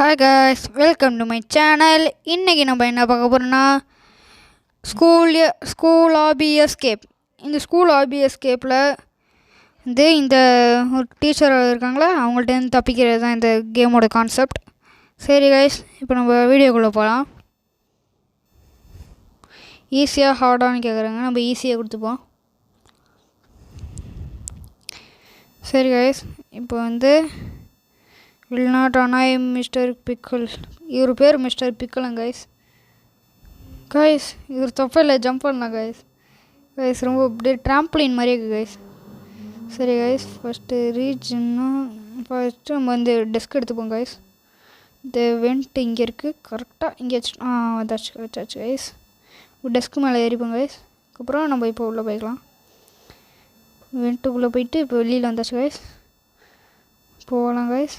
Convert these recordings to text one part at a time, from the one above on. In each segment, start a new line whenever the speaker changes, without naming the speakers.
Hi guys, welcome to my channel. இன்னைக்கு நம்ம என்ன பார்க்க போறோம்னா ஸ்கூல் ஆபி எஸ்கேப். இந்த ஸ்கூல் ஆபி எஸ்கேப்பில் இந்த ஒரு டீச்சர் இருக்காங்களா, அவங்கள்ட்ட இருந்து தப்பிக்கிறது தான் இந்த கேமோட கான்செப்ட். சரி கைஸ், இப்போ நம்ம வீடியோக்குள்ளே போகலாம். ஈஸியாக ஹார்டானு கேட்குறாங்க, நம்ம ஈஸியாக கொடுத்துப்போம். சரி கைஸ், இப்போ will not annoy Mr. Pickle. இவர் பேர் மிஸ்டர் பிக்கலங்க கைஸ். இவர் தொப்பையில் ஜம்ப் பண்ணலாம் கைஸ். ரொம்ப அப்படியே ட்ராம்ப்ளின் மாதிரி இருக்குது கைஸ். சரி கைஸ், ஃபஸ்ட்டு ஃபஸ்ட்டு நம்ம டெஸ்க் எடுத்துப்போம் கைஸ். இந்த வெண்ட் இங்கே இருக்குது, கரெக்டாக இங்கே வச்சாச்சு கைஸ். டெஸ்க்கு மேலே ஏறிப்போம் கைஸ். அதுக்கப்புறம் நம்ம இப்போ உள்ளே போய்க்கலாம். வெண்ட்டுக்குள்ளே போயிட்டு இப்போ வெளியில் வந்தாச்சு கைஸ். போகலாம் கைஸ்.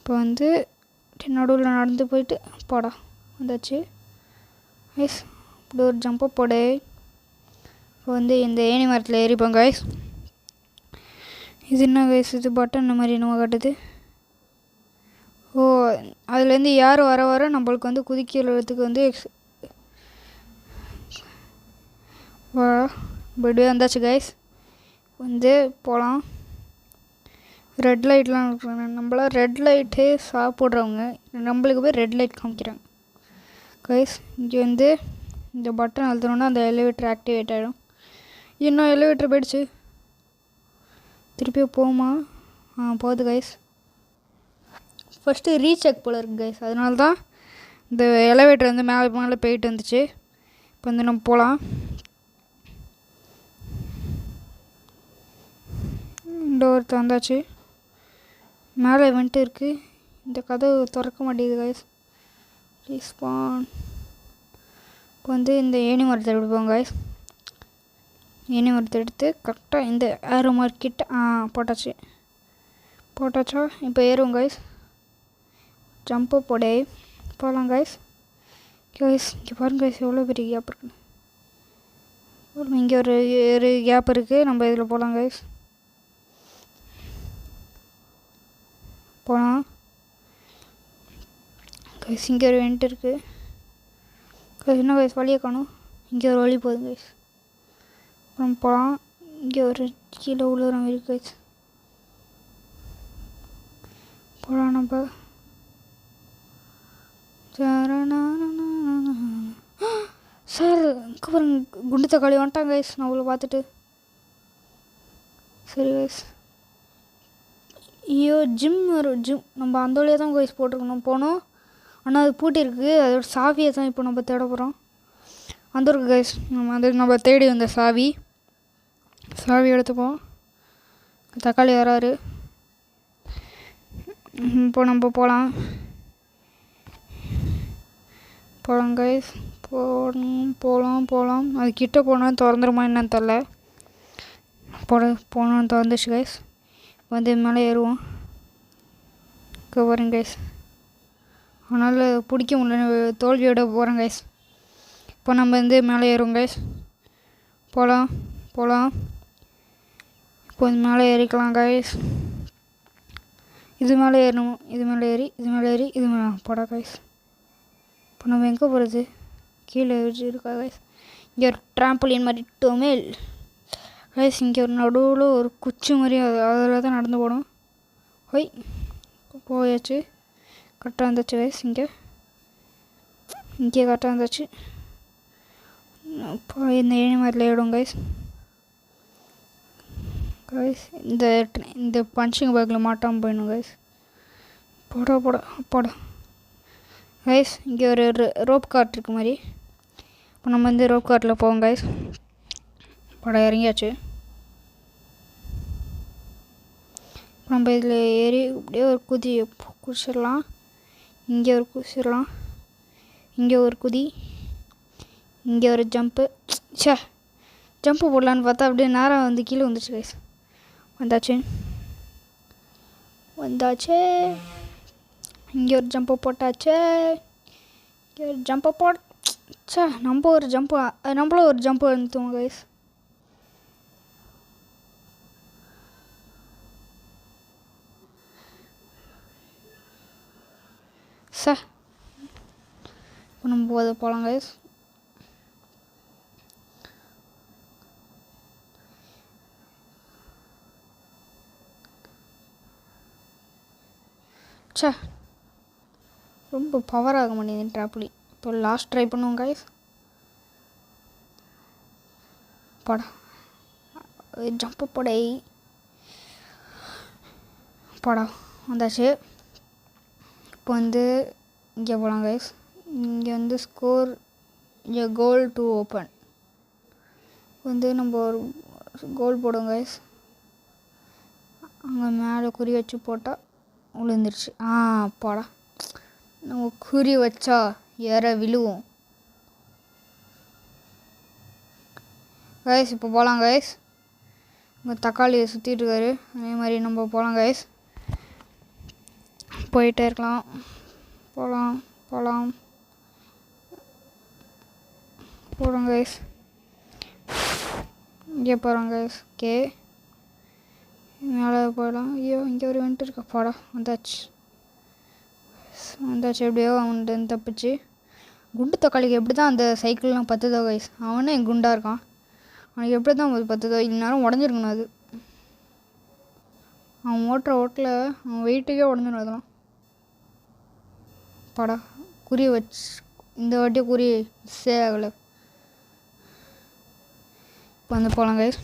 இப்போ நடுவில் நடந்து போயிட்டு போடா வந்தாச்சு கைஸ். இப்படி ஒரு ஜம்பை போடு. இப்போ இந்த ஏணி மரத்தில் ஏறிப்போம் கைஸ். இது என்ன கைஸ், இது பட்டன் மாதிரி நம்ம காட்டுது. ஓ, அதுலேருந்து யார் வர வர நம்மளுக்கு குதிக்கிறதுக்கு இப்படியே வந்தாச்சு கைஸ். போகலாம். ரெட் லைட்லாம் இருக்கிறாங்க, நம்மளாம் ரெட் லைட்டே சாப்பிட்றவங்க, நம்மளுக்கு போய் ரெட் லைட் காமிக்கிறாங்க கைஸ். இங்கே இந்த பட்டன் அழுத்தணுன்னா அந்த எலிவேட்டர் ஆக்டிவேட் ஆகிடும். இன்னும் எலிவேட்டர் போயிடுச்சு, திருப்பியும் போகுமா? போகுது கைஸ். ஃபஸ்ட்டு ரீசெக் போல் இருக்குது கைஸ், அதனால தான் இந்த எலிவேட்டர் மேலே மேலே போயிட்டு வந்துச்சு. இப்போ நம்ம போகலாம். டோர் வந்தாச்சு, மேலே வெண்ட்டு இருக்குது. இந்த கதவு திறக்க மாட்டேங்குது கைஸ். ரீஸ்பான். இப்போ இந்த ஏணி மரத்தை எடுப்போம் கைஸ். ஏணி மரத்தை எடுத்து கரெக்டாக இந்த ஏரோ மார்க்கிட்ட போட்டாச்சா? இப்போ ஏறுவோம் கைஸ். ஜம்பை போடே போகலாம் கைஸ். இங்கே பாருங்க கைஸ், எவ்வளோ பெரிய கேப் இருக்குன்னு. இங்கே ஒரு கேப் இருக்குது, நம்ம இதில் போகலாம் கைஸ். போகலாம் கைஸ். இங்கே ஒரு வெண்ட் இருக்குது கைஸ். என்ன கைஸ், வழியை காணும். இங்கே ஒரு வழி போகுது கைஸ். அப்புறம் போகலாம். இங்கே ஒரு கீழே உழுவுற மாதிரி கைஸ். போகலாம் நம்ம. சார் இங்கே பாருங்க, குண்டு தக்காளி வந்துட்டாங்க கைஸ். நான் அவ்வளோ பார்த்துட்டு. சரி கைஸ், ஐயோ ஜிம் நம்ம அந்த வழியாக தான் கைஸ் போட்டிருக்கணும் போனோம். ஆனால் அது பூட்டிருக்கு, அதோட சாவியை தான் இப்போ நம்ம தேட போகிறோம். வந்துருக்கு கைஸ், நம்ம தேடி வந்த சாவி எடுத்துப்போம். தக்காளி வராரு. இப்போ நம்ம போகலாம் கைஸ். போகலாம். அது கிட்ட போனால் திறந்துருமா என்னன்னு தெரில. போனோன்னு திறந்துச்சு கைஸ். மேலே ஏறுவோம். வரேன் கைஸ். அதனால் பிடிக்க முடியல, தோல்வியோட போகிறேன் கைஸ். இப்போ நம்ம மேலே ஏறுவோம் கைஸ். போகலாம். இப்போ மேலே ஏறிக்கலாம் கைஸ். இது மேலே ஏறணும், இது மேலே ஏறி போடா கைஸ். இப்போ நம்ம எங்கே போகிறது? கீழே இருக்கா கைஸ். இங்கே ஒரு ட்ராம்பலின் மாதிரி டொமேல் கைஸ். இங்கே ஒரு நடுவில் ஒரு குச்சி மாதிரி, அதில் தான் நடந்து போகணும். போயாச்சு, கரெக்டாக வந்துச்சு கைஸ். இங்கே கரெக்டாக வந்துச்சு. இப்போ இந்த ஏணி மாதிரில ஏடும் கைஸ். இந்த பஞ்சிங் பேக்கில் மாட்டாமல் போயிடணும் கைஸ். போட கைஸ். இங்கே ஒரு ரோப் கார்ட் இருக்கு மாதிரி. இப்போ நம்ம ரோப் கார்ட்டில் போவோம் கைஸ். இறங்கியாச்சு. நம்ம இதில் ஏறி அப்படியே ஒரு குதிச்சிடலாம். இங்கே ஒரு குதிச்சிடலாம். இங்கே ஒரு குதி, இங்கே ஒரு ஜம்ப்பு. ஜம்ப்பு போடலான்னு பார்த்தா அப்படியே நேரம் கீழே வந்துச்சு கைஸ். வந்தாச்சு. இங்கே ஒரு ஜம்பை போட்டாச்சு. இங்கே ஒரு ஜம்பை நம்மளும் ஒரு ஜம்பு வந்துட்டோம் கைஸ். சார் இப்போ நம்ம போகலாம் கைஸ். சே ரொம்ப பவர் ஆக மாட்டேங்குது ட்ராப்லி. இப்போ லாஸ்ட் ட்ரை பண்ணுவோம் கைஸ். படா ஜம்ப் படை படா வந்தாச்சு. இப்போ வந்து இங்கே போகலாம் கைஸ். இங்கே வந்து ஸ்கோர் இங்கே கோல் டு ஓப்பன் வந்து நம்ம ஒரு கோல் போடுவோம் கைஸ். அங்கே மேலே குறி வச்சு போட்டால் விழுந்துருச்சு. போடா நம்ம குறி வச்சா ஏற விழுவோம் கைஸ். இப்போ போகலாம் கைஸ். இங்கே தக்காளியை சுற்றிட்டு இருக்காரு. அதே மாதிரி நம்ம போகலாம் கைஸ். போயிட்டே இருக்கலாம். போகலாம் போகிறோம் கைஸ். இங்கே போகிறோம் கைஸ். ஓகே மேலே போயிடலாம். ஐயோ இங்கே ஒரு வெண்ட் இருக்கா. போடா வந்தாச்சு. எப்படியோ அவன் தப்பிச்சு. குண்டு தக்காளிக்கு எப்படி தான் அந்த சைக்கிள்லாம் பத்துதோ கைஸ். அவனே குண்டாக இருக்கான். அவனுக்கு எப்படி தான் பத்துதோ. இந்நேரம் உடஞ்சிருக்கணும் அது. அவன் ஓட்டில் அவன் வெயிட்டுக்கே உடஞ்சிடும் அதெல்லாம். படா குறி வச்சு இந்த வாட்டி குறி சே ஆகலை. இப்போ வந்து போகலாம் கைஸ்.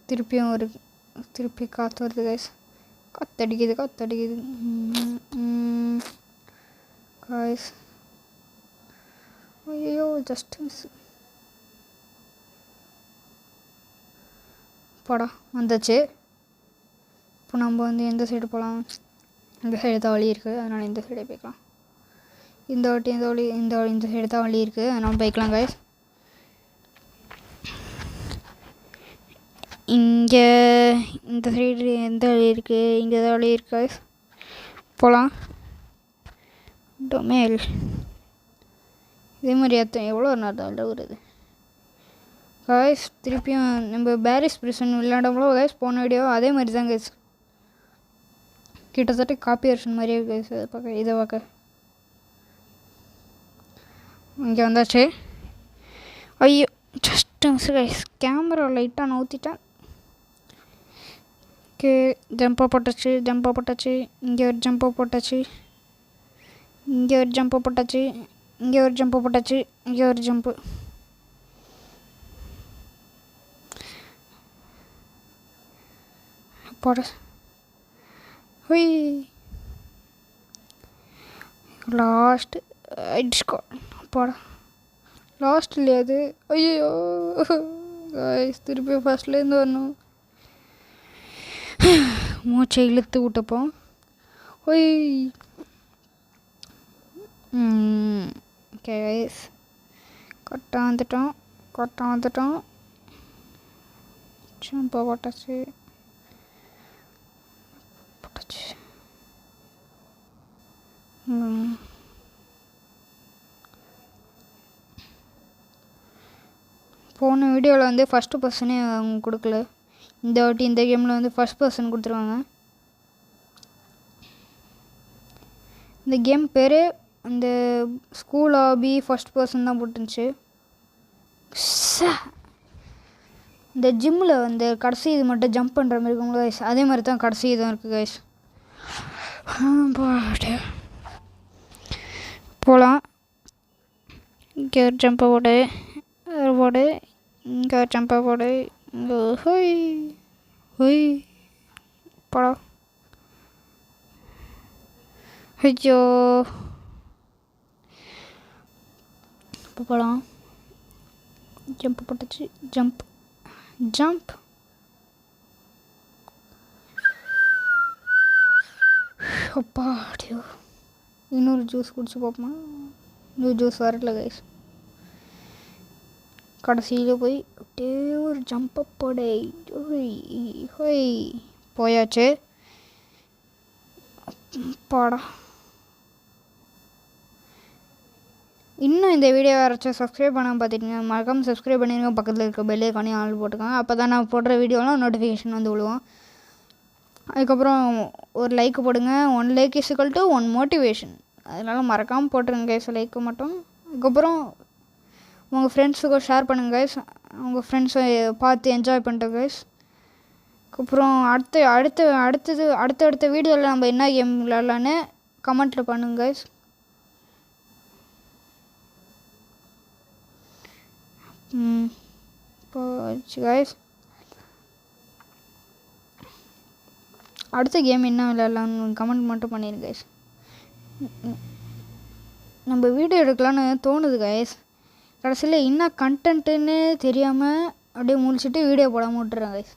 திருப்பி காற்று வருது கைஸ். காற்றடிக்குது கைஸ். ஐயோ ஜஸ்ட் மிஸ். படா வந்தாச்சு. இப்போ நம்ம வந்து எந்த சைடு போகலாம். இந்த சைடு தான் வழி இருக்குது. அதனால் இந்த சைடே போய்க்கலாம். இந்த வாட்டி இந்த சைடு தான் வழி இருக்குது. அதனால் போய்க்கலாம் கைஸ். இங்கே இந்த சைடு எந்த வழி இருக்குது. இங்கே தான் வழி இருக்குது கைஸ். போகலாம். டொமேல் இதே மாதிரி எவ்வளோ நேரம் வருது கைஸ். திருப்பியும் நம்ம பாரிஸ் பிரிசன் விளையாடும்போது கைஸ் போன வீடியோ அதே மாதிரி தான் கைஸ். கிட்டத்தட்ட காப்பி வெர்ஷன் மாதிரியே கைஸ். இதை பார்க்க இங்கே வந்தாச்சு. ஐயோ ஜஸ்ட் மிஸ் கைஸ். கேமரா லைட்டாக நவுத்திட்டேன். ஓகே ஜம்ப்பாக போட்டாச்சு. இங்கே ஒரு ஜம்ப்பாக போட்டாச்சு. இங்கே ஒரு ஜம்ப்பு. போட ஹொய் லாஸ்ட் அடிச்சுக்கோ. போட லாஸ்ட் இல்லையா அது. ஐயோ திருப்பி ஃபஸ்ட்லேருந்து வரணும். மூச்சை இழுத்து விட்டப்போம். ஒய் ஓகே கைஸ் கரெக்டாக வந்துட்டோம். ஜம்பை போட்டாச்சு. போன வீடியோவில் வந்து ஃபஸ்ட்டு பர்சனே அவங்க கொடுக்கல. இந்த வாட்டி இந்த கேமில் வந்து ஃபஸ்ட் பர்சன் கொடுத்துருவாங்க. இந்த கேம் பேர் இந்த ஸ்கூல் ஆபி ஃபஸ்ட் பர்சன் தான் போட்டுருந்துச்சு. இந்த ஜிம்மில் வந்து கடைசி இது மட்டும் ஜம்ப் பண்ணுற மாதிரி இருக்குங்களா கைஸ். அதே மாதிரி தான் கடைசி இதுவும் இருக்குது கைஸ். போகலாம். இங்கே ஒரு ஜம்பை போடு. இங்கே ஒரு ஜம்பை போடு. ஹொய் போடா. ஐயோ இப்போ போகலாம். ஜம்ப் போட்டுச்சு. ஜம்ப் அப்பாடியோ. இன்னொரு ஜூஸ் குடிச்சு பார்ப்போமா. இன்னொரு ஜூஸ் வரல கைஸ். கடைசியில் போய் அப்படியே ஒரு ஜம்பை போடை. ஹொய் போயாச்சு. பாடா இன்னும் இந்த வீடியோ யாராச்சும் சப்ஸ்கிரைப் பண்ணாமல் பார்த்துட்டிங்க மறக்காமல் சப்ஸ்கிரைப் பண்ணிடுங்க. பக்கத்தில் இருக்க பெல் ஐக்கானே ஆள் போட்டுக்கோங்க. அப்போ தான் நான் போடுற வீடியோலாம் நோட்டிஃபிகேஷன் வந்து விழுவோம். அதுக்கப்புறம் ஒரு லைக் போடுங்க. 1 like is equal to 1 motivation. அதனால் மறக்காமல் போட்டுருங்க கைஸ் லைக்கு மட்டும். அதுக்கப்புறம் உங்கள் ஃப்ரெண்ட்ஸுக்கும் ஷேர் பண்ணுங்கள் கைஸ். உங்கள் ஃப்ரெண்ட்ஸை பார்த்து என்ஜாய் பண்ணிட்டு கைஸ். அதுக்கப்புறம் அடுத்தடுத்த வீடியோவில் நம்ம என்ன கேம் விளாட்லான்னு கமெண்ட்டில் பண்ணுங்க கைஸ். போச்சு கைஸ். அடுத்த கேம் என்ன விளையாடலான்னு கமெண்ட் மட்டும் பண்ணிடுங்க கைஸ். நம்ம வீடியோ எடுக்கலான்னு தோணுது கைஸ். கடைசியில் என்ன கண்டென்ட்டுன்னு தெரியாமல் அப்படியே முடிச்சுட்டு வீடியோ போடாமல் விட்டுறேன் கைஸ்.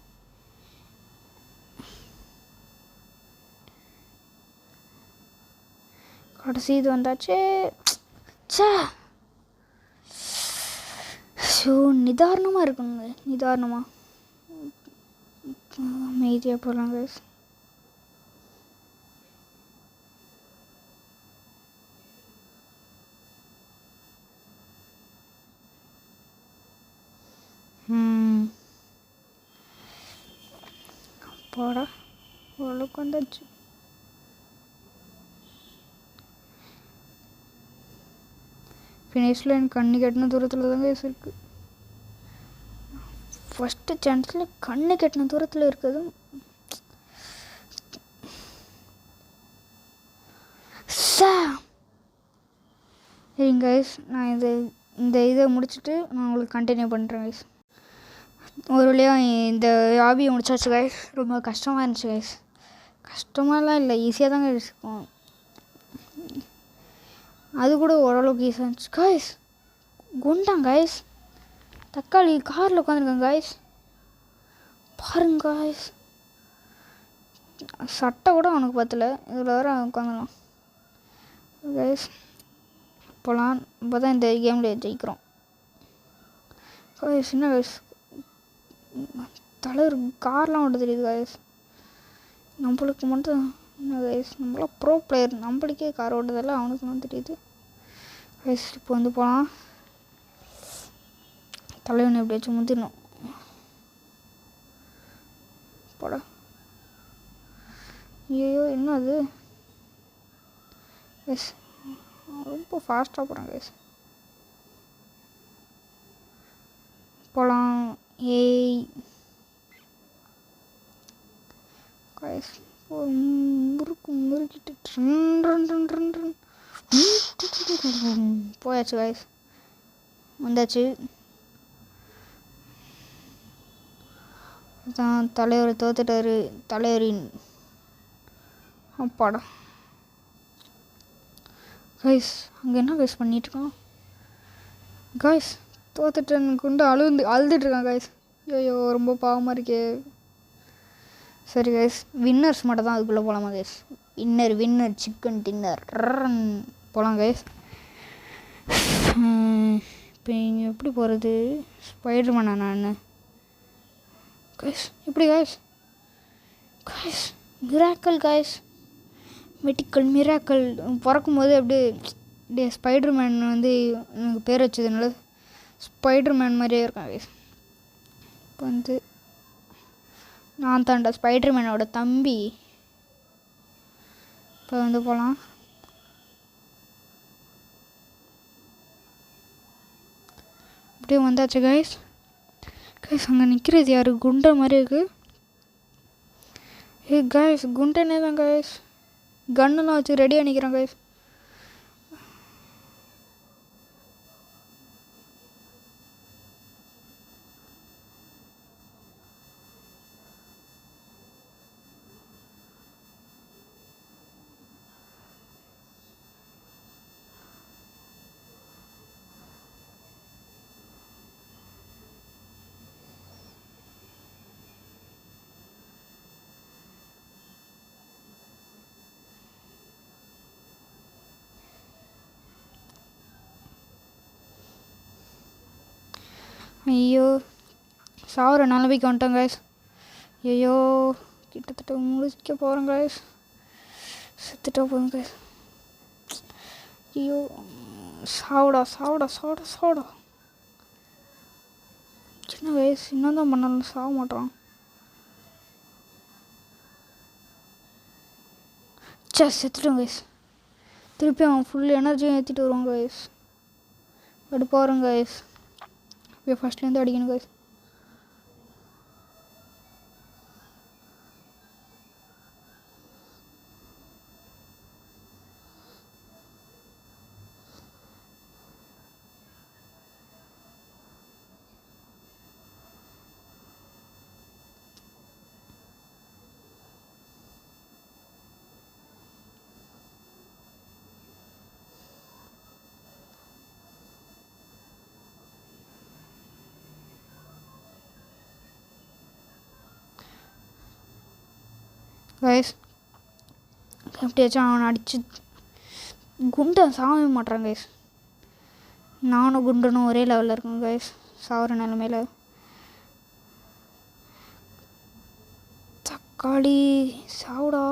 கடைசி இது வந்தாச்சு. ஸோ நிதானமாக இருக்குங்க. நிதானமாக அமைதியாக போகலாம் கைஸ். போடா ஓரளவுக்கு வந்தாச்சு. ஃபினிஷில் எனக்கு கண்ணு கட்டின தூரத்தில் தாங்க இருக்குது. ஃபஸ்ட்டு சான்ஸில் கண்ணு கட்டின தூரத்தில் இருக்குது. சரிங்க கைஸ், நான் இந்த இதை முடிச்சுட்டு நான் உங்களுக்கு கண்டினியூ பண்ணுறேன் கைஸ். ஒரு வழியாக இந்த ஹாபியை முடிச்சாச்சு கைஸ். ரொம்ப கஷ்டமாக இருந்துச்சு கைஸ். கஷ்டமாலாம் இல்லை, ஈஸியாக தாங்க இருக்கும். அது கூட ஓரளவுக்கு ஈஸியாக இருந்துச்சு கைஸ். குண்டான் கைஸ், தக்காளி காரில் உட்காந்துருக்கேன் கைஸ். பாருங்க கைஸ், சட்டை கூட அவனுக்கு பத்தல, இதில் வேறு உட்காந்துலாம் கைஸ். போகலாம், இப்போ தான் இந்த கேமில் ஜெயிக்கிறோம் கைஸ். என்ன கைஸ், தலைவர் கார்லாம் ஓட்ட தெரியுது கைஸ். நம்மளுக்கு மட்டும் என்ன கைஸ், நம்மளாம் ப்ரோ பிளேயர், நம்மளுக்கே கார் ஓட்டதெல்லாம் அவனுக்கு தான் தெரியுது கைஸ். இப்போ வந்து போகலாம். தலைவனை எப்படியாச்சும் முந்திடணும். போட ஐயோ என்ன அது கைஸ், ரொம்ப ஃபாஸ்ட்டாக போகிறேன் கைஸ். போகலாம். ஏய் கைஸ், ஒரு முறுக்கிட்டு போயாச்சு கைஸ், வந்தாச்சு. தான் தலைவர் தோத்துட்டாரு. தலைவரின் அப்பாடா கைஸ். அங்கே என்ன கைஸ் பண்ணிகிட்ருக்கான் கைஸ்? தோத்துட்டேன் கொண்டு அழுதுட்ருக்கான் கைஸ். ஐயோ ரொம்ப பாவமாக இருக்கே. சரி கைஸ், வின்னர்ஸ் மட்டும் தான் அதுக்குள்ளே போகலாமா கைஸ்? வின்னர் சிக்கன் டின்னர் போகலாம் கைஸ். இப்போ இங்கே எப்படி போகிறது? ஸ்பைடர்மேனா நான் கைஸ்? எப்படி கைஸ்? Miracle guys, miracle. பிறக்கும்போது அப்படியே ஸ்பைடர்மேன் வந்து எனக்கு பேர் வச்சதுனால ஸ்பைடர்மேன் மாதிரியே இருக்கான் கைஸ். இப்போ வந்து நான் தாண்டா ஸ்பைடர்மேனோட தம்பி. இப்போ வந்து போகலாம். அப்படியே வந்தாச்சு கைஸ். அங்கே நிற்கிறது யார்? குண்டை மாதிரி இருக்குது. கைஸ், குண்டனே தான் கைஸ். கன்னெல்லாம் வச்சு ரெடியாக நிற்கிறேன் கைஸ். ஐயோ சாவர நிலமைக்கு வந்துட்டோம் கைஸ். ஐயோ கிட்டத்தட்ட முடிக்க போகிறோம் கைஸ். செத்துட்டா போதும் கைஸ். ஐயோ சாவுடா. சின்ன கைஸ், இன்னும் தான் பண்ணாலும் சாக மாட்டோம். செத்துட்டோம் கைஸ். திருப்பி அவன் ஃபுல் எனர்ஜியும் ஏற்றிட்டு வருவான் கைஸ். அடுப்பாக வரும் கைஸ். இப்போ ஃபஸ்ட்லேருந்து அடிக்கணும் கைஸ். கைஸ் எப்படியாச்சும் அவனை அடித்து குண்டன் சாகவே மாட்டான் கைஸ். நானும் குண்டனும் ஒரே லெவலில் இருக்கோம் கைஸ். சாகிற நிலமையில் தக்காளி சாவுடா.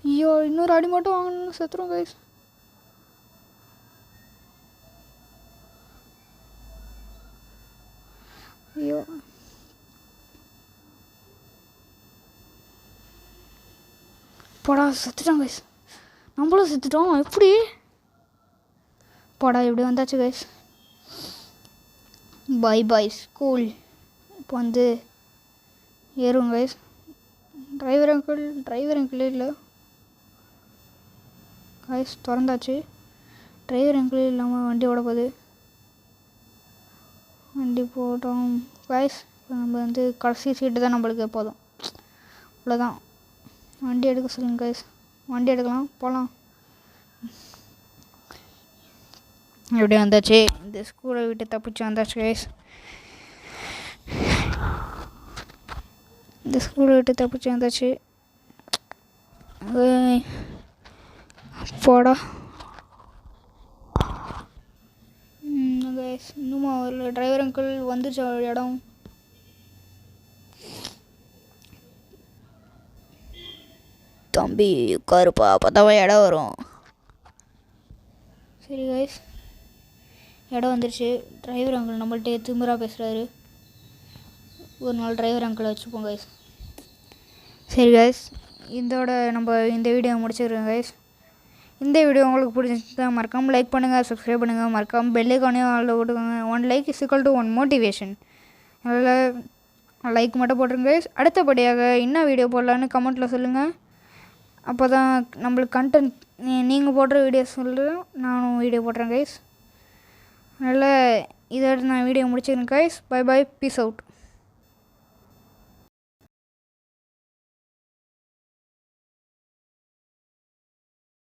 ஐயோ இன்னொரு அடி மட்டும் வாங்கணும்னு செத்துரும் கைஸ். ஐயோ போடா செத்துட்டோம் கைஸ். நம்மளும் செத்துட்டோம். எப்படி போடா இப்படி வந்தாச்சு கைஸ். Bye boy school. இப்போ வந்து ஏறும் கைஸ். டிரைவர் அங்கிள் இல்லை கைஸ். திறந்தாச்சு. டிரைவர் அங்கிள் இல்லாமல் வண்டி ஓட போகுது. வண்டி போட்டோம் கைஸ். நம்ம வந்து கடைசி சீட்டு தான் நம்மளுக்கு போதும். அவ்வளோதான். வண்டி எடுக்க சொல்லுங்க கைஸ். வண்டி எடுக்கலாம் போகலாம். எப்படி வந்தாச்சு. இந்த ஸ்கூலை விட்டு தப்பிச்சு வந்தாச்சு கைஸ். இந்த ஸ்கூலை விட்டு தப்பிச்சு வந்தாச்சு. போடா கைஸ். இன்னுமா ஒரு டிரைவர் அங்கிள் வந்துச்சு இடம். தம்பி உட்காருப்பா, அப்போதான் இடம் வரும். சரி கைஸ் இடம் வந்துருச்சு. டிரைவர் அங்கிள் நம்மள்ட்ட திமிராக பேசுகிறாரு. ஒரு நாள் டிரைவர் அங்கிளை வச்சுப்போம் கைஸ். சரி கைஸ் இதோட நம்ம இந்த வீடியோ முடிச்சிடுறோம் கைஸ். இந்த வீடியோ உங்களுக்கு பிடிச்சிருந்தா மறக்காமல் லைக் பண்ணுங்கள், சப்ஸ்கிரைப் பண்ணுங்கள், மறக்காமல் பெல் ஐகானையும் ஆளில் போட்டுக்கோங்க. 1 like is equal to 1 motivation. அதனால் லைக் மட்டும் போட்டுருங்க கைஸ். அடுத்தபடியாக என்ன வீடியோ போடலான்னு கமெண்ட்டில் சொல்லுங்கள். அப்போ தான் நம்மளுக்கு கண்டென்ட் நீங்கள் போடுற வீடியோஸ் சொல்லுறேன், நானும் வீடியோ போடுறேன் கைஸ். அதனால் இதோட நான் வீடியோ முடிச்சுக்கிறேன் guys. Bye bye, peace out.